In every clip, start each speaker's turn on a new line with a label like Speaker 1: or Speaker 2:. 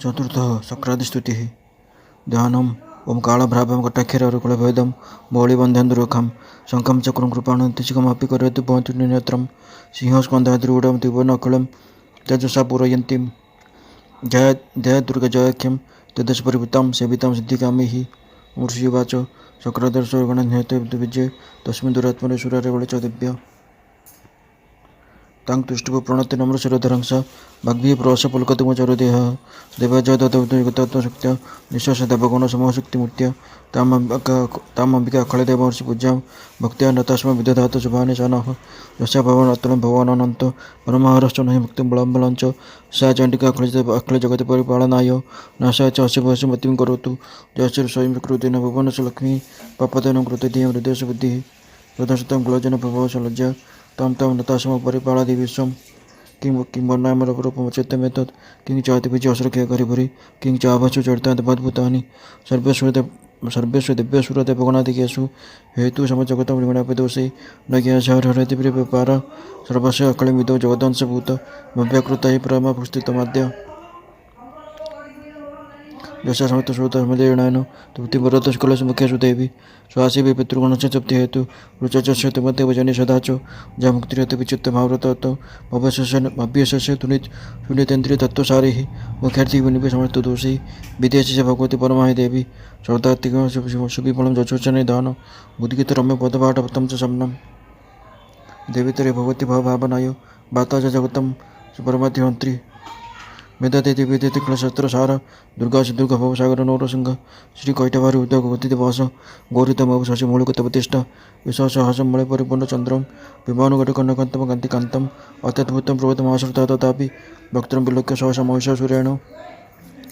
Speaker 1: चतुर्थः शक्रादिस्तुतिः। ध्यानम् ओं कालभ्राभं कटाक्षरकुलभेदं मौलिबन्धं दुर्गं शङ्खं चक्रं कृपाणन्तिचिकमपि करोतु भवन्तु नेत्रं सिंहस्कन्धाद्रूढं त्रिभुवनखिलं तेजसा पूरयन्तीं जय जय दुर्गजयाख्यं तेजस परिवृतां सेवितां सिद्धिकामिहि। मूर्षिवाच शक्रदर्शगणनिहते विजय तस्मिन् दुरात्मने सुरारेवळे च दिव्य तां तुष्टुप प्रणति नम्र शिरोधरं स भग्भिः प्रवश पुलकतुमचरुदेहः देवजय दत्तशक्त्या निःश्वास देवगुण समूहशक्तिमूर्त्या तामम्बिका अखिलदेवहर्षि पूज्यां भक्त्या नतास्म विदधातु शुभानि शानः यस्या भवन अतुलं भगवानन्त परमहरश्च नहि मुक्तिं बलं च सा चण्डिका अखिलजगति परिपालनाय नाशाय च अस्य भवसमतिं करोतु जयश्री स्वयं कृतेन भुवनस्य लक्ष्मी पपतेन कृते धियं हृदयस्य बुद्धिः प्रदर्शितं कुलजन प्रभवस्य लज्जा तं तं नतास्म परिपालयति विश्वं किं वर्णामरूपमचेतमेतत् किं चाति विजयसुरख्यकरिभुरि किं चाभस्सु चरिताद्भुतानि सर्वेषु दिव्यसुरदेवगणादिकेषु हेतु समजगतं विगुणापि दोषे न ज्ञानहरति प्रियपार सर्वस्य अखिलमिदो जगदंशभूत भव्यकृता हि परमपुस्थितमाद्य यशा समस्तश्रोतमदेणायन तृप्तिवरतस्कुलस्य मुख्यसु देवी स्वासीभि पितृगणस्य चप्ति हेतु रुचस्य तुमते जनि सदा च जा मुक्तिरति विचित्तभाव्रत भव्यस्य सुनितेन्द्रिय तत्वसारिः मुख्यार्थी विनिपि समस्त दोषी विदेशी च भगवती परमाहि देवी श्रद्धात्तिक शुभिफलं जचोचने दान बुद्धिगीत रम्य पदपाठपतं च शमनम् देवी तरे भगवती भावभावनाय वाता च जगतं परमाधिमन्त्री मेधातिथि विद्यति क्लशस्त्रसार दुर्गा दुर्गा भवसागर नौरसिंह श्री कैटवारी उद्योग वास गौरीतम शशि मूलकतवतिष्ठ विश्वासहासं मणि परिपूर्ण चंद्रम विमानुघटकर्णकांतम कांतिकांतम अत्यद्भुतं प्रवतमाश्रिता तथापि भक्तं विलोक्य सहसा महिषासुरेण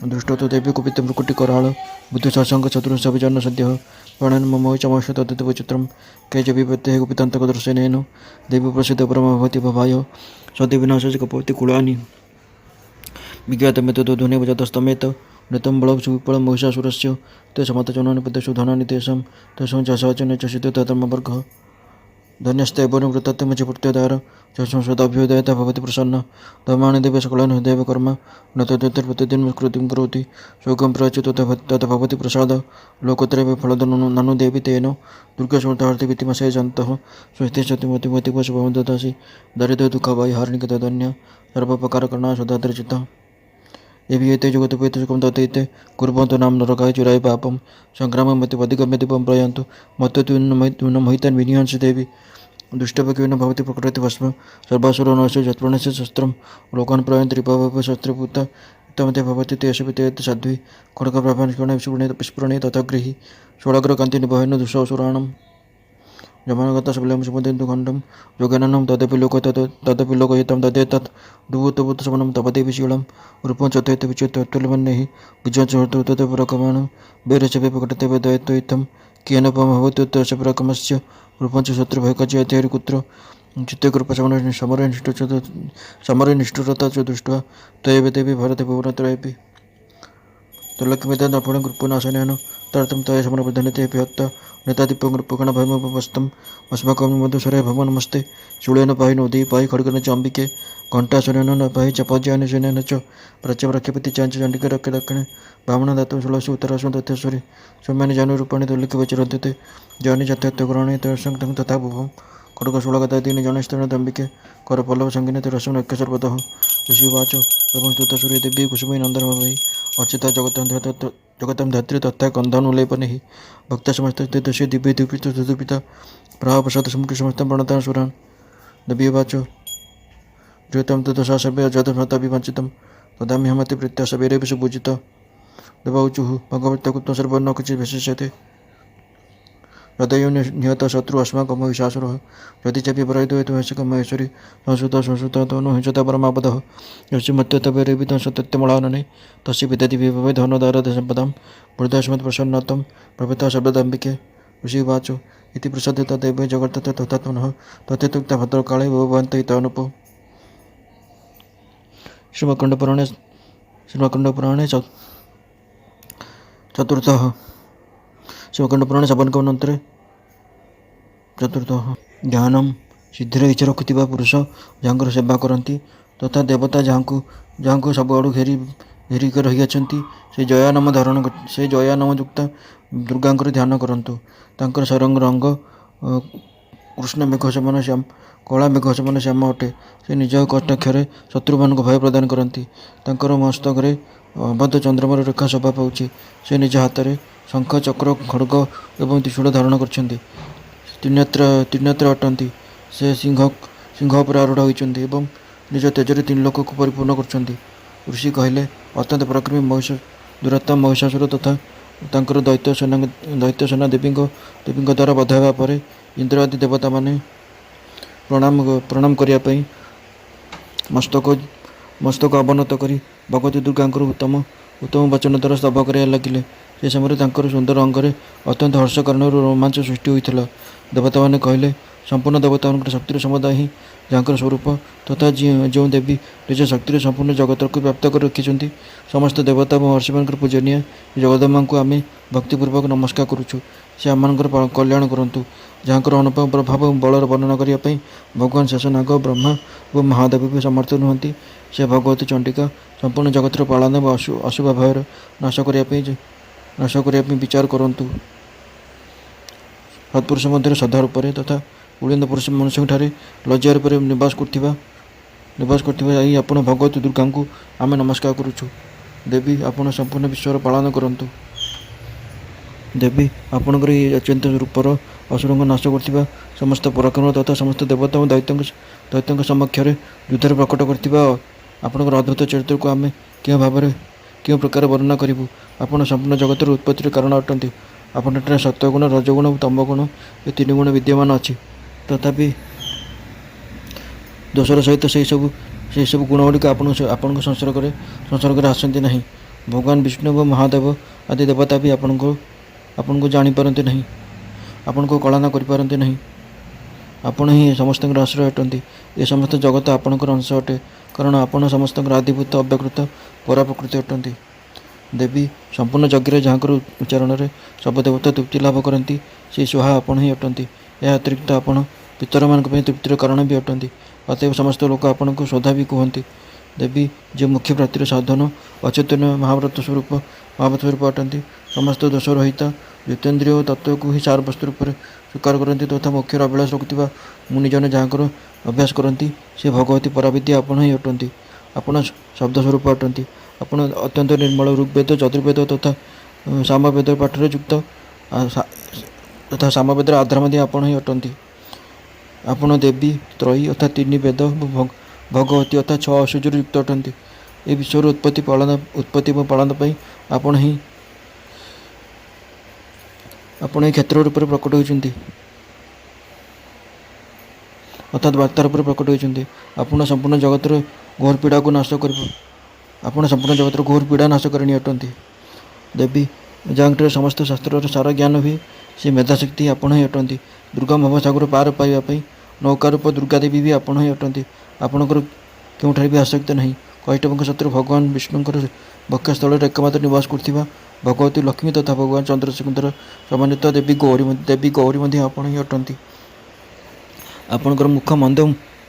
Speaker 1: दृष्टो तो देवी कुपितं मृकुटिकराळ बुद्धिशासंग चतुर्विजन सद्यः प्रणयन मम चमाश तद्विचित्रं के च विपत्तेः कुपितान्तकदर्शनेन देवी प्रसिद्ध परमा भवति भवाय सद्यविनाशस्य कपवति कुलानि विज्ञातमेत ध्वनिव जातस्तमेत नृतं बलं सुविफलं महिषासुरस्य ते समतचनानि पदेषु धनानि तेषां च सहचने च सिद्धतमवर्गः धन्यस्ते वरुणवृत्तमच प्रत्योदार च सदाभ्युदयता भवति प्रसन्न धर्माणि देव सकलानि देवकर्म न तद्योतिर्प्रतिदिनं कृतिं करोति शोकं प्रचितो तथा भवति प्रसाद लोकोत्तरे फलद ननु देवी तेन दुर्गस्मृतार्थिवितिमशे जन्तः स्वस्थे सतिमतिमतिवश भवं ददासि दरिद्र दुःखवायि हार्णिक तदन्य सर्वोपकारकरणा सदादर्चिता एते जगतोपेत सुखं दत्ते कुर्वन्तु नाम नरकाय चिराय पापं संग्राममतिपदिगम्यति पं प्रयान्तु मत्तुन्नमहितान् विनिहंसि देवी दुष्टपकेन भवति प्रकृति भस्म सर्वासुरनस्य जत्प्रणस्य शस्त्रं लोकान् प्रयन्ति रिपवः शस्त्रभूता तमते भवति तेषु ते साध्वी खड्गप्रभास्फुरणे स्फुरणे तथा गृही षोडग्रकान्तिनिभयेन दुःसासुराणाम् जमानगता सबलं सुमदेन्दुखण्डं योगेनं तदपि लोकहितं ददेतत् दुभूतभूतशमनं तपदेवि शीलं रूपं चतुर्थ विचित्तुल्यमन्यैः विजयचोर्तु तत्परकमानं वैरस्य प्रकटते वेदयत्वयुतं केन भवति तस्य पराक्रमस्य रूपं च शत्रुभयकजयतेरिकुत्र चित्ते समरनिष्ठुरता च दृष्ट्वा तयैव देवी भारते भुवनत्रयेऽपि तल्लक्ष्मीदन्नपूर्णं कृपनाशनेन तदर्थं तया समरबद्धनते हत्ता नेतादिपगणभयमुपस्थम् अस्माकं मधुसरे भवनमस्ते शूलेन पाहि नोदी पाहि खड्गेन च अम्बिके घण्टासुरेण न पाहि चपाज्यानेन च प्रत्यवरक्षपति चाञ्च चण्डिके रक्षे दक्षिणे भावना दातुं शूलसु उत्तरासु तथेश्वरी सौम्यानि जानुरूपाणि दुर्लिखिवचरन्ते जानि चत्यत्वगुणानि तर्षं तथा भुवं खड्गशूलगदादीनि जनेस्तेन दम्बिके करपल्लवसङ्गिने तरसं नक्य सर्वतः ऋषिवाच एवं स्तुतसूर्य देवी कुसुमै नन्दनभवैः अर्चिता जगतं धात्री तथा गन्धानुलेपनैः भक्ता समस्तस्य दिव्य दुपिता प्रभावप्रसाद समुखे समस्तं प्रणतान् सुरान् देवीवाच ज्योतं तदसा सर्वे जातमताभिवञ्चितं तदाम्यहमतिप्रीत्या सवेरेव सुपूजिता देवाऊचुः भगवत्याकुत्वं सर्वं न क्वचित् विशिष्यते हृदयो निहतः शत्रु अस्माकं महिषासुरः यदि च विपरीतो हेतु हर्षकं महेश्वरी संस्कृता तनु हिंसता परमापदः यस्य मत्यतवेरेवितं सत्यमलानने तस्य विदति विभवे धनदारदसम्पदां वृद्धास्मत्प्रसन्नतं प्रभृता शब्दाम्बिके ऋषिवाच इति प्रसादिता देवे जगत्तथा तथात्मनः तथेतुक्ता भद्रकाले भवन्त हितानुप श्रीमद्खण्डपुराणे चतुर्थः शिवखण्डपुराणे सपनकवनन्तरे चतुर्थः ध्यानं सिद्धिर इच्छा रखुथिबा पुरुष ଯାହାଙ୍କର ସେବା କରନ୍ତି ତଥା ଦେବତା ଯାହାଙ୍କୁ ସବୁଆଡ଼ୁ ଘେରି ଘେରିକି ରହିଅଛନ୍ତି ସେ ଜୟା ନାମ ସେ ଜୟା ନାମ ଯୁକ୍ତ ଦୁର୍ଗାଙ୍କର ଧ୍ୟାନ କରନ୍ତୁ। ତାଙ୍କର ରଙ୍ଗ କୃଷ୍ଣ ମେଘ ସମାନ ଶ୍ୟାମ କଳା ମେଘ ସମାନ ଶ୍ୟାମ ଅଟେ। ସେ ନିଜ କଟାକ୍ଷରେ ଶତ୍ରୁମାନଙ୍କୁ ଭୟ ପ୍ରଦାନ କରନ୍ତି। ତାଙ୍କର ମସ୍ତକରେ ଅବାଧ ଚନ୍ଦ୍ରମାର ରେଖା ଶୋଭା ପାଉଛି। ସେ ନିଜ ହାତରେ ଶଙ୍ଖ ଚକ୍ର ଖଡ୍ଗ ଏବଂ ତ୍ରିଶୂଳ ଧାରଣ କରିଛନ୍ତି। ତ୍ରିନେତ୍ର ଅଟନ୍ତି। ସେ ସିଂହ ଉପରେ ଆରୂଢ଼ ହୋଇଛନ୍ତି ଏବଂ ନିଜ ତେଜରେ 3 ଲୋକକୁ ପରିପୂର୍ଣ୍ଣ କରୁଛନ୍ତି। ଋଷି କହିଲେ, ଅତ୍ୟନ୍ତ ପରାକ୍ରମୀ ଦୁରାତ୍ମା ମହିଷାସୁର ତଥା ତାଙ୍କର ଦୈତ୍ୟ ସେନା ଦେବୀଙ୍କ ଦ୍ୱାରା ବଧ ହେବା ପରେ ଇନ୍ଦ୍ର ଆଦି ଦେବତାମାନେ ପ୍ରଣାମ କରିବା ପାଇଁ ମସ୍ତକ ଅବନତ କରି ଭଗବତୀ ଦୁର୍ଗାଙ୍କର ଉତ୍ତମ ବଚନ ଦ୍ୱାରା ସ୍ତବ କରିବା ଲାଗିଲେ। ସେ ସମୟରେ ତାଙ୍କର ସୁନ୍ଦର ଅଙ୍ଗରେ ଅତ୍ୟନ୍ତ ହର୍ଷ କାରଣରୁ ରୋମାଞ୍ଚ ସୃଷ୍ଟି ହୋଇଥିଲା। ଦେବତାମାନେ କହିଲେ, ସମ୍ପୂର୍ଣ୍ଣ ଦେବତାମାନଙ୍କର ଶକ୍ତିର ସମୁଦାୟ ହିଁ ଯାହାଙ୍କର ସ୍ୱରୂପ ତଥା ଯେଉଁ ଦେବୀ ନିଜ ଶକ୍ତିରେ ସମ୍ପୂର୍ଣ୍ଣ ଜଗତକୁ ବ୍ୟାପ୍ତ କରି ରଖିଛନ୍ତି, ସମସ୍ତ ଦେବତା ଏବଂ ମହର୍ଷିମାନଙ୍କର ପୂଜନୀୟ ଜଗଦମ୍ବାଙ୍କୁ ଆମେ ଭକ୍ତିପୂର୍ବକ ନମସ୍କାର କରୁଛୁ। ସେ ଆମମାନଙ୍କର କଲ୍ୟାଣ କରନ୍ତୁ। ଯାହାଙ୍କର ଅନୁପମ ପ୍ରଭାବ ଏବଂ ବଳର ବର୍ଣ୍ଣନା କରିବା ପାଇଁ ଭଗବାନ ଶେଷନାଗ, ବ୍ରହ୍ମା ଏବଂ ମହାଦେବ ବି ସମର୍ଥ ନୁହନ୍ତି, ସେ ଭଗବତୀ ଚଣ୍ଡିକା ସମ୍ପୂର୍ଣ୍ଣ ଜଗତର ପାଳନ ଏବଂ ଅଶୁଭ ଭୟର ନାଶ କରିବା ପାଇଁ ବିଚାର କରନ୍ତୁ। ସତ୍ପୁରୁଷ ମଧ୍ୟରେ ସଦା ରୂପରେ ତଥା କୁଳୀନ ପୁରୁଷ ମନୁଷ୍ୟଙ୍କଠାରେ ଲଜ୍ଜା ରୂପରେ ନିବାସ କରୁଥିବା ଏହି ଆପଣ ଭଗବତୀ ଦୁର୍ଗାଙ୍କୁ ଆମେ ନମସ୍କାର କରୁଛୁ। ଦେବୀ, ଆପଣ ସମ୍ପୂର୍ଣ୍ଣ ବିଶ୍ୱର ପାଳନ କରନ୍ତୁ। ଦେବୀ, ଆପଣଙ୍କର ଏହି ଅତ୍ୟନ୍ତ ରୂପର ଅସୁରଙ୍କୁ ନାଶ କରୁଥିବା ସମସ୍ତ ପରାକ୍ରମ ତଥା ସମସ୍ତ ଦେବତା ଓ ଦୈତ୍ୟଙ୍କ ସମକ୍ଷରେ ଯୁଦ୍ଧରେ ପ୍ରକଟ କରିଥିବା ଆପଣଙ୍କର ଅଦ୍ଭୁତ ଚରିତ୍ରକୁ ଆମେ କେଉଁ ପ୍ରକାର ବର୍ଣ୍ଣନା କରିବୁ? ଆପଣ ସମ୍ପୂର୍ଣ୍ଣ ଜଗତର ଉତ୍ପତ୍ତିର କାରଣ ଅଟନ୍ତି। ଆପଣଠାରେ ସତ୍ୱଗୁଣ, ରଜଗୁଣ ଓ ତମୋଗୁଣ ଏ 3 ଗୁଣ ବିଦ୍ୟମାନ ଅଛି। ତଥାପି ଦୋଷର ସହିତ ସେହିସବୁ ଗୁଣଗୁଡ଼ିକ ଆପଣଙ୍କ ସଂସର୍ଗରେ ଆସନ୍ତି ନାହିଁ। ଭଗବାନ ବିଷ୍ଣୁ ଏବଂ ମହାଦେବ ଆଦି ଦେବତା ବି ଆପଣଙ୍କୁ ଜାଣିପାରନ୍ତି ନାହିଁ, ଆପଣଙ୍କୁ କଳନା କରିପାରନ୍ତି ନାହିଁ। ଆପଣ ହିଁ ସମସ୍ତଙ୍କର ଆଶ୍ରୟ ଅଟନ୍ତି। ଏ ସମସ୍ତ ଜଗତ ଆପଣଙ୍କର ଅଂଶ ଅଟେ, କାରଣ ଆପଣ ସମସ୍ତଙ୍କର ଆଦିଭୂତ ଅବ୍ୟକୃତ ପରା ପ୍ରକୃତି ଅଟନ୍ତି। ଦେବୀ, ସମ୍ପୂର୍ଣ୍ଣ ଯଜ୍ଞରେ ଯାହାଙ୍କର ଉଚ୍ଚାରଣରେ ସବୁ ଦେବତା ତୃପ୍ତି ଲାଭ କରନ୍ତି, ସେହି ସ୍ୱାହା ଆପଣ ହିଁ ଅଟନ୍ତି। ଏହା ଅତିରିକ୍ତ ଆପଣ ପିତରମାନଙ୍କ ପାଇଁ ତୃପ୍ତିର କାରଣ ବି ଅଟନ୍ତି। ଅତଏବ ସମସ୍ତ ଲୋକ ଆପଣଙ୍କୁ ଶ୍ରଦ୍ଧା ବି କୁହନ୍ତି। ଦେବୀ, ଯେ ମୁଖ୍ୟ ପ୍ରାପ୍ତିର ସାଧନ ଅଚୈତନ୍ୟ ମହାବ୍ରତ ସ୍ୱରୂପ ଅଟନ୍ତି, ସମସ୍ତ ଦୋଷ ରହିତ ଜିତେନ୍ଦ୍ରିୟ ତତ୍ତ୍ୱକୁ ହିଁ ସାରବସ୍ତୁ ରୂପରେ ସ୍ୱୀକାର କରନ୍ତି ତଥା ମୋକ୍ଷର ଅଭିଳାଷ ରଖୁଥିବା ମୁନିଜନ ଯାହାଙ୍କର ଅଭ୍ୟାସ କରନ୍ତି, ସେ ଭଗବତୀ ପରାବିଦ୍ୟା ଆପଣ ହିଁ ଅଟନ୍ତି। ଆପଣ ଶବ୍ଦ ସ୍ୱରୂପ ଅଟନ୍ତି। ଆପଣ ଅତ୍ୟନ୍ତ ନିର୍ମଳ ଋଗ୍ବେଦ, ଯଜୁର୍ବେଦ ତଥା ସାମବେଦ ପାଠରେ ଯୁକ୍ତ ତଥା ସାମବେଦର ଆଧାର ମଧ୍ୟ ଆପଣ ହିଁ ଅଟନ୍ତି। ଆପଣ ଦେବୀ, ତ୍ରୟୀ ଅର୍ଥାତ୍ 3 ବେଦ, ଭଗବତୀ ଅର୍ଥାତ୍ 6 ଐଶ୍ୱର୍ଯ୍ୟରୁ ଯୁକ୍ତ ଅଟନ୍ତି। ଏ ବିଶ୍ୱର ଉତ୍ପତ୍ତି ଏବଂ ପାଳନ ପାଇଁ ଆପଣ ହିଁ କ୍ଷେତ୍ର ରୂପରେ ପ୍ରକଟ ହୋଇଛନ୍ତି ଅର୍ଥାତ୍ ବାର୍ତ୍ତା ରୂପରେ ପ୍ରକଟ ହୋଇଛନ୍ତି। ଆପଣ ସମ୍ପୂର୍ଣ୍ଣ ଜଗତର ଘୋର ପୀଡ଼ା ନାଶ କରିଣି ଅଟନ୍ତି। ଦେବୀ, ଯାହାଙ୍କଠାରେ ସମସ୍ତ ଶାସ୍ତ୍ରର ସାର ଜ୍ଞାନ ହୁଏ, ସେ ମେଧାଶକ୍ତି ଆପଣ ହିଁ ଅଟନ୍ତି। ଦୁର୍ଗମ ଭବସାଗର ପାର ପାଇବା ପାଇଁ ନୌକା ରୂପ ଦୁର୍ଗା ଦେବୀ ବି ଆପଣ ହିଁ ଅଟନ୍ତି। ଆପଣଙ୍କର କେଉଁଠାରେ ବି ଆସକ୍ତି ନାହିଁ। କୈଷ୍ଟଭଙ୍କ ଶତ୍ରୁ ଭଗବାନ ବିଷ୍ଣୁଙ୍କର ବକ୍ଷସ୍ଥଳରେ ଏକମାତ୍ର ନିବାସ କରୁଥିବା ଭଗବତୀ ଲକ୍ଷ୍ମୀ ତଥା ଭଗବାନ ଚନ୍ଦ୍ରଶେଖରଙ୍କର ସମନ୍ୱିତ ଦେବୀ ଗୌରୀ ମଧ୍ୟ ଆପଣ ହିଁ ଅଟନ୍ତି। ଆପଣଙ୍କର ମୁଖ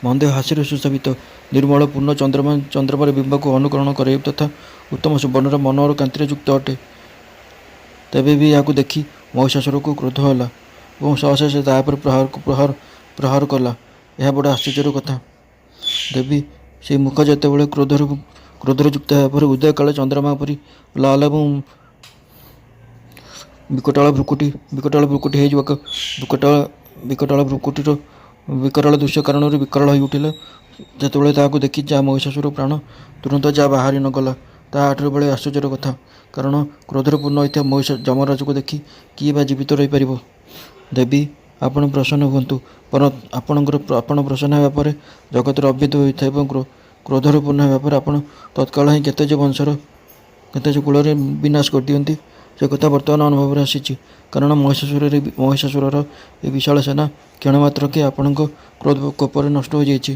Speaker 1: ମନ୍ଦ ହାସ୍ୟରେ ସୁଶୋଭିତ, ନିର୍ମଳ ପୂର୍ଣ୍ଣ ଚନ୍ଦ୍ରମାର ବିମ୍ବକୁ ଅନୁକରଣ କରେ ତଥା ଉତ୍ତମ ସୁବର୍ଣ୍ଣର ମନୋହର କାନ୍ତିରେ ଯୁକ୍ତ ଅଟେ। ତେବେ ବି ଏହାକୁ ଦେଖି ମହିଷାସୁରକୁ କ୍ରୋଧ ହେଲା ଏବଂ ସହସା ସେ ତା ଉପରେ ପ୍ରହାର କଲା। ଏହା ବଡ଼ ଆଶ୍ଚର୍ଯ୍ୟର କଥା। ଦେବୀ, ସେହି ମୁଖ ଯେତେବେଳେ କ୍ରୋଧରେ ଯୁକ୍ତ ହେବା ପରେ ଉଦୟ କାଳେ ଚନ୍ଦ୍ରମା ପରି ଲାଲ ଏବଂ ବିକଟାଳ ଭ୍ରୁକୁଟିର ବିକରାଳ ଦୃଶ୍ୟ କାରଣରୁ ବିକରାଳ ହୋଇ ଉଠିଲା, ଯେତେବେଳେ ତାହାକୁ ଦେଖି ଯାହା ମହିଷାସୁର ପ୍ରାଣ ତୁରନ୍ତ ଯାହା ବାହାରି ନ ଗଲା, ତାହା ଆଠାରୁ ବଳେ ଆଶ୍ଚର୍ଯ୍ୟର କଥା। କାରଣ କ୍ରୋଧରେ ପୂର୍ଣ୍ଣ ହୋଇଥିବା ଯମରାଜକୁ ଦେଖି କିଏ ବା ଜୀବିତ ରହିପାରିବ? ଦେବୀ, ଆପଣ ପ୍ରସନ୍ନ ହୁଅନ୍ତୁ। ଆପଣ ପ୍ରସନ୍ନ ହେବା ପରେ ଜଗତର ଅଭ୍ୟୁଦୟ ହୋଇଥାଏ ଏବଂ କ୍ରୋଧରେ ପୂର୍ଣ୍ଣ ହେବା ପରେ ଆପଣ ତତ୍କାଳ ହିଁ କେତେ ଯେ କୁଳରେ ବିନାଶ କରିଦିଅନ୍ତି, ସେ କଥା ବର୍ତ୍ତମାନ ଅନୁଭବରେ ଆସିଛି। କାରଣ ମହିଷାସୁରର ଏ ବିଶାଳ ସେନା କ୍ଷଣମାତ୍ରକେ ଆପଣଙ୍କ କ୍ରୋଧ କୋପରେ ନଷ୍ଟ ହୋଇଯାଇଛି।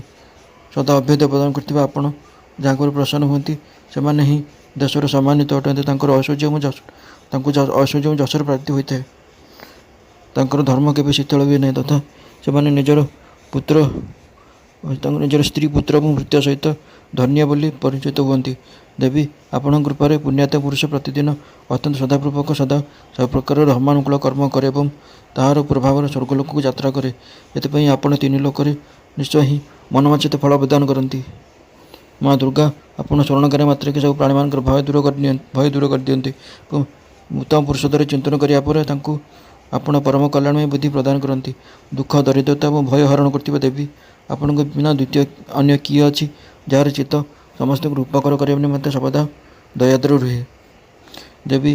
Speaker 1: ସଦା ଅଭ୍ୟୁଦୟ ପ୍ରଦାନ କରୁଥିବା ଆପଣ ଯାହାଙ୍କ ଉପରେ ପ୍ରସନ୍ନ ହୁଅନ୍ତି, ସେମାନେ ହିଁ ଦେଶର ସମ୍ମାନିତ ଅଟନ୍ତି। ତାଙ୍କୁ ଐଶ୍ୱର୍ଯ୍ୟ ଏବଂ ଯଶର ପ୍ରାପ୍ତି ହୋଇଥାଏ। ତାଙ୍କର ଧର୍ମ କେବେ ଶିଥିଳ ହୁଏ ନାହିଁ ତଥା ସେମାନେ ନିଜର ପୁତ୍ର ତାଙ୍କ ନିଜର ସ୍ତ୍ରୀ ପୁତ୍ର ଏବଂ ଭୃତ୍ୟ ସହିତ ଧନ୍ୟ ବୋଲି ପରିଚିତ ହୁଅନ୍ତି। ଦେବୀ ଆପଣଙ୍କ କୃପାରେ ପୁଣ୍ୟାତ୍ମ ପୁରୁଷ ପ୍ରତିଦିନ ଅତ୍ୟନ୍ତ ଶ୍ରଦ୍ଧାପୂର୍ବକ ସଦା ସବୁ ପ୍ରକାର ଧର୍ମାନୁକୂଳ କର୍ମ କରେ ଏବଂ ତାହାର ପ୍ରଭାବରେ ସ୍ୱର୍ଗଲୋକକୁ ଯାତ୍ରା କରେ। ଏଥିପାଇଁ ଆପଣ ତିନି ଲୋକରେ ନିଶ୍ଚୟ ହିଁ ମନୋବାଞ୍ଛିତ ଫଳ ପ୍ରଦାନ କରନ୍ତି। ମା ଦୁର୍ଗା ଆପଣ ସ୍ମରଣକାରୀ ମାତ୍ରକେ ସବୁ ପ୍ରାଣୀମାନଙ୍କର ଭୟ ଦୂର କରିଦିଅନ୍ତି ଏବଂ ଉତ୍ତମ ପୁରୁଷ ଦ୍ୱାରା ଚିନ୍ତନ କରିବା ପରେ ତାଙ୍କୁ ଆପଣ ପରମ କଲ୍ୟାଣମୟ ବୁଦ୍ଧି ପ୍ରଦାନ କରନ୍ତି। ଦୁଃଖ ଦରିଦ୍ରତା ଏବଂ ଭୟ ହରଣ କରୁଥିବା ଦେବୀ ଆପଣଙ୍କ ବିନା ଦ୍ୱିତୀୟ ଅନ୍ୟ କିଏ ଅଛି ଯାହାର ଚିତ୍ତ ସମସ୍ତଙ୍କୁ ଉପକାର କରିବା ନିମନ୍ତେ ସର୍ବଦା ଦୟାଦ୍ର ରୁହେ। ଦେବୀ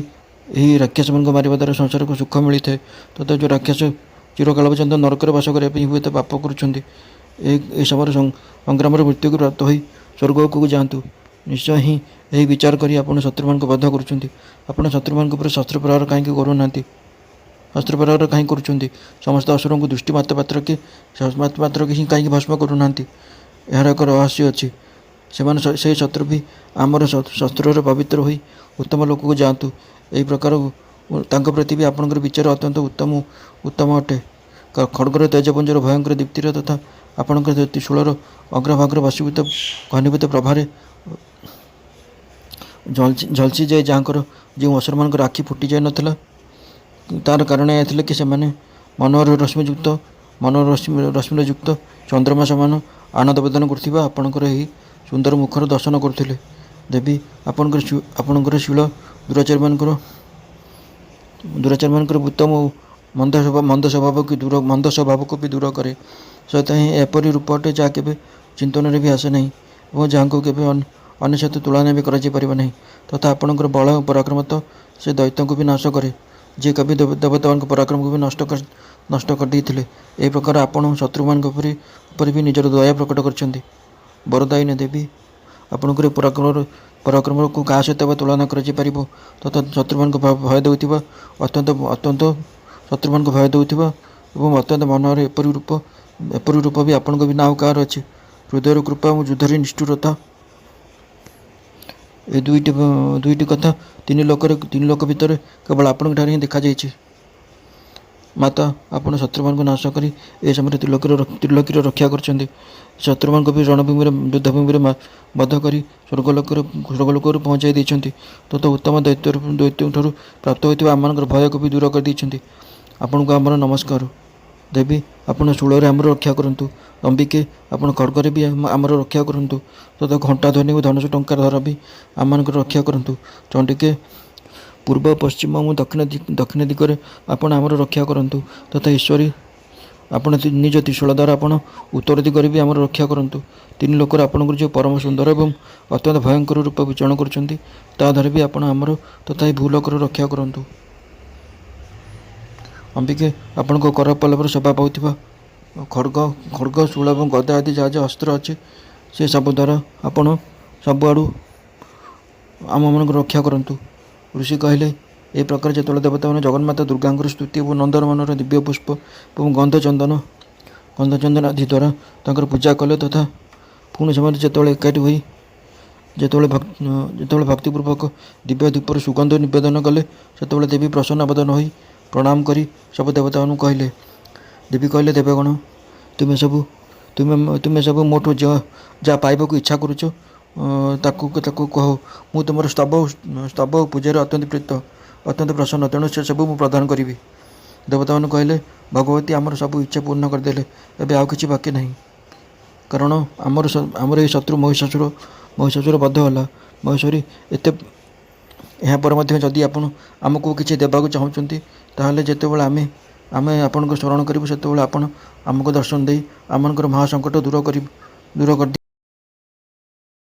Speaker 1: ଏହି ରାକ୍ଷସମାନଙ୍କୁ ମାରିବା ଦ୍ୱାରା ସଂସାରକୁ ସୁଖ ମିଳିଥାଏ ତଥା ଯେଉଁ ରାକ୍ଷସ ଚିରକାଳ ପର୍ଯ୍ୟନ୍ତ ନରକରେ ବାସ କରିବା ପାଇଁ ହୁଏତ ପାପ କରୁଛନ୍ତି ଏହି ସମୟରେ ସଂଗ୍ରାମରେ ମୃତ୍ୟୁକୁ ପ୍ରାପ୍ତ ହୋଇ ସ୍ୱର୍ଗକୁ ଯାଆନ୍ତୁ। ନିଶ୍ଚୟ ହିଁ ଏହି ବିଚାର କରି ଆପଣ ଶତ୍ରୁମାନଙ୍କୁ ବଧ କରୁଛନ୍ତି। ଆପଣ ଶତ୍ରୁମାନଙ୍କ ଉପରେ ଶସ୍ତ୍ର ପ୍ରହାର କାହିଁକି କରୁନାହାନ୍ତି? ଶସ୍ତ୍ର ପ୍ରହାର କାହିଁକି କରୁଛନ୍ତି? ସମସ୍ତ ଅସୁରଙ୍କୁ ଦୃଷ୍ଟି ମାତ୍ରକେ ହିଁ କାହିଁକି ଭସ୍ମ କରୁନାହାନ୍ତି? ଏହାର ଏକ ରହସ୍ୟ ଅଛି। ସେମାନେ ସେହି ଶତ୍ରୁ ବି ଆମର ଶସ୍ତ୍ରରେ ପବିତ୍ର ହୋଇ ଉତ୍ତମ ଲୋକକୁ ଯାଆନ୍ତୁ। ଏହି ପ୍ରକାର ତାଙ୍କ ପ୍ରତି ବି ଆପଣଙ୍କର ବିଚାର ଅତ୍ୟନ୍ତ ଉତ୍ତମ ଅଟେ। ଖଡ଼୍ଗର ତେଜପୁଞ୍ଜର ଭୟଙ୍କର ଦୀପ୍ତିର ତଥା ଆପଣଙ୍କର ତ୍ରିଶୂଳର ଅଗ୍ରଭାଗର ଘନୀଭୂତ ପ୍ରଭାରେ ଝଲସି ଯାଏ ଯାହାଙ୍କର ଯେଉଁ ଅସୁରମାନଙ୍କର ଆଖି ଫୁଟିଯାଇ ନଥିଲା ତାର କାରଣ ଏହା ଥିଲା କି ସେମାନେ ମନୋହର ରଶ୍ମିରେ ଯୁକ୍ତ ଚନ୍ଦ୍ରମା ସମାନ ଆନନ୍ଦ ପ୍ରଦାନ କରୁଥିବା ଆପଣଙ୍କର ଏହି ସୁନ୍ଦର ମୁଖର ଦର୍ଶନ କରୁଥିଲେ। ଦେବୀ ଆପଣଙ୍କର ଶୀଳ ଦୁରାଚାରୀମାନଙ୍କର ଭୂତ ମନ୍ଦ ସ୍ୱଭାବକୁ ବି ଦୂର କରେ। ସହିତ ହିଁ ଏପରି ରୂପ ଅଟେ ଯାହା କେବେ ଚିନ୍ତନରେ ବି ଆସେ ନାହିଁ ଏବଂ ଯାହାଙ୍କୁ କେବେ ଅନ୍ୟ ସହିତ ତୁଳନା ବି କରାଯାଇ ପାରିବ ନାହିଁ। ତଥା ଆପଣଙ୍କର ବଳ ପରାକ୍ରମ ତ ସେ ଦୈତ୍ୟଙ୍କୁ ବି ନାଶ କରେ ଯିଏ କବି ଦେବତାମାନଙ୍କ ପରାକ୍ରମକୁ ବି ନଷ୍ଟ କରିଦେଇଥିଲେ। ଏହି ପ୍ରକାର ଆପଣ ଶତ୍ରୁମାନଙ୍କ ଉପରେ ବି ନିଜର ଦୟା ପ୍ରକଟ କରିଛନ୍ତି। ବରଦାୟିନୀ ଦେବୀ ଆପଣଙ୍କର ପରାକ୍ରମକୁ କାହା ସହିତ ବା ତୁଳନା କରାଯାଇ ପାରିବ? ତଥା ଶତ୍ରୁମାନଙ୍କୁ ଭୟ ଦେଉଥିବା ଏବଂ ଅତ୍ୟନ୍ତ ମନୋହର ଏପରି ରୂପ ବି ଆପଣଙ୍କ ବିନା ଆଉ କାହାର ଅଛି? ହୃଦୟର କୃପା ଏବଂ ଯୁଦ୍ଧରେ ନିଷ୍ଠୁରତା ଏ ଦୁଇଟି କଥା ତିନି ଲୋକ ଭିତରେ କେବଳ ଆପଣଙ୍କ ଠାରେ ହିଁ ଦେଖାଯାଇଛି। ମାତା ଆପଣ ଶତ୍ରୁମାନଙ୍କୁ ନାଶ କରି ଏହି ସମୟରେ ତ୍ରିଲୋକୀର ରକ୍ଷା କରିଛନ୍ତି। ଶତ୍ରୁମାନଙ୍କୁ ବି ଯୁଦ୍ଧଭୂମିରେ ବଧ କରି ସ୍ୱର୍ଗଲୋକରୁ ପହଞ୍ଚାଇ ଦେଇଛନ୍ତି ତଥା ଉତ୍ତମ ଦୈତ୍ୟଠାରୁ ପ୍ରାପ୍ତ ହୋଇଥିବା ଆମମାନଙ୍କର ଭୟକୁ ବି ଦୂର କରିଦେଇଛନ୍ତି। ଆପଣଙ୍କୁ ଆମର ନମସ୍କାର। ଦେବୀ ଆପଣ ଶୂଳରେ ଆମର ରକ୍ଷା କରନ୍ତୁ। ଅମ୍ବିକେ ଆପଣ ଖଡ଼୍ଗରେ ବି ଆମର ରକ୍ଷା କରନ୍ତୁ ତଥା ଘଣ୍ଟା ଧ୍ୱନି ଓ ଧନୁଷ ଟଙ୍କାର ଧର ବି ଆମମାନଙ୍କର ରକ୍ଷା କରନ୍ତୁ। ଚଣ୍ଡିକେ ପୂର୍ବ ପଶ୍ଚିମ ଏବଂ ଦକ୍ଷିଣ ଦିଗରେ ଆପଣ ଆମର ରକ୍ଷା କରନ୍ତୁ ତଥା ଈଶ୍ୱରୀ ଆପଣ ନିଜ ତ୍ରିଶୂଳ ଦ୍ୱାରା ଆପଣ ଉତ୍ତର ଦିଗରେ ବି ଆମର ରକ୍ଷା କରନ୍ତୁ। ତିନି ଲୋକରେ ଆପଣଙ୍କର ଯେଉଁ ପରମ ସୁନ୍ଦର ଏବଂ ଅତ୍ୟନ୍ତ ଭୟଙ୍କର ରୂପ ବିଚରଣ କରୁଛନ୍ତି ତା ଦ୍ୱାରା ବି ଆପଣ ଆମର ତଥା ଏହି ଭୂଲୋକର ରକ୍ଷା କରନ୍ତୁ। ଅମ୍ବିକେ ଆପଣଙ୍କ କର ପଲ୍ଲବରେ ଶୋଭା ପାଉଥିବା ଖଡ଼୍ଗ ଶୂଳ ଏବଂ ଗଦା ଆଦି ଯାହା ଯାହା ଅସ୍ତ୍ର ଅଛି ସେ ସବୁ ଦ୍ୱାରା ଆପଣ ସବୁଆଡ଼ୁ ଆମମାନଙ୍କୁ ରକ୍ଷା କରନ୍ତୁ। ଋଷି କହିଲେ ଏହି ପ୍ରକାର ଯେତେବେଳେ ଦେବତାମାନେ ଜଗନ୍ମାତା ଦୁର୍ଗାଙ୍କର ସ୍ତୁତି ଏବଂ ନନ୍ଦନମାନର ଦିବ୍ୟ ପୁଷ୍ପ ଏବଂ ଗନ୍ଧ ଚନ୍ଦନ ଆଦି ଦ୍ୱାରା ତାଙ୍କର ପୂଜା କଲେ ତଥା ପୁଣି ସେମାନେ ଯେତେବେଳେ ଏକାଠି ହୋଇ ଯେତେବେଳେ ଭକ୍ତିପୂର୍ବକ ଦିବ୍ୟ ଦୀପର ସୁଗନ୍ଧ ନିବେଦନ କଲେ ସେତେବେଳେ ଦେବୀ ପ୍ରସନ୍ନାବଦନ ହୋଇ ପ୍ରଣାମ କରି ସବୁ ଦେବତାମାନଙ୍କୁ କହିଲେ। ଦେବୀ କହିଲେ ଦେବଗଣ ତୁମେ ସବୁ ମୋଠୁ ଯାହା ପାଇବାକୁ ଇଚ୍ଛା କରୁଛ ତାକୁ କହ। ମୁଁ ତୁମର ସ୍ତବ ଓ ପୂଜାରେ ଅତ୍ୟନ୍ତ ପ୍ରସନ୍ନ ତେଣୁ ସେସବୁ ମୁଁ ପ୍ରଦାନ କରିବି। ଦେବତାମାନେ କହିଲେ ଭଗବତୀ ଆମର ସବୁ ଇଚ୍ଛା ପୂର୍ଣ୍ଣ କରିଦେଲେ ଏବେ ଆଉ କିଛି ବାକି ନାହିଁ। କାରଣ ଆମର ଏହି ଶତ୍ରୁ ମହିଷାସୁର ବଧ ହେଲା। ମହେଶ୍ୱରୀ ଏହାପରେ ମଧ୍ୟ ଯଦି ଆପଣ ଆମକୁ କିଛି ଦେବାକୁ ଚାହୁଁଛନ୍ତି ତାହେଲେ ଯେତେବେଳେ ଆମେ ଆପଣଙ୍କ ସ୍ମରଣ କରିବୁ ସେତେବେଳେ ଆପଣ ଆମକୁ ଦର୍ଶନ ଦେଇ ଆମମାନଙ୍କର ମହାସଙ୍କଟ ଦୂର କରି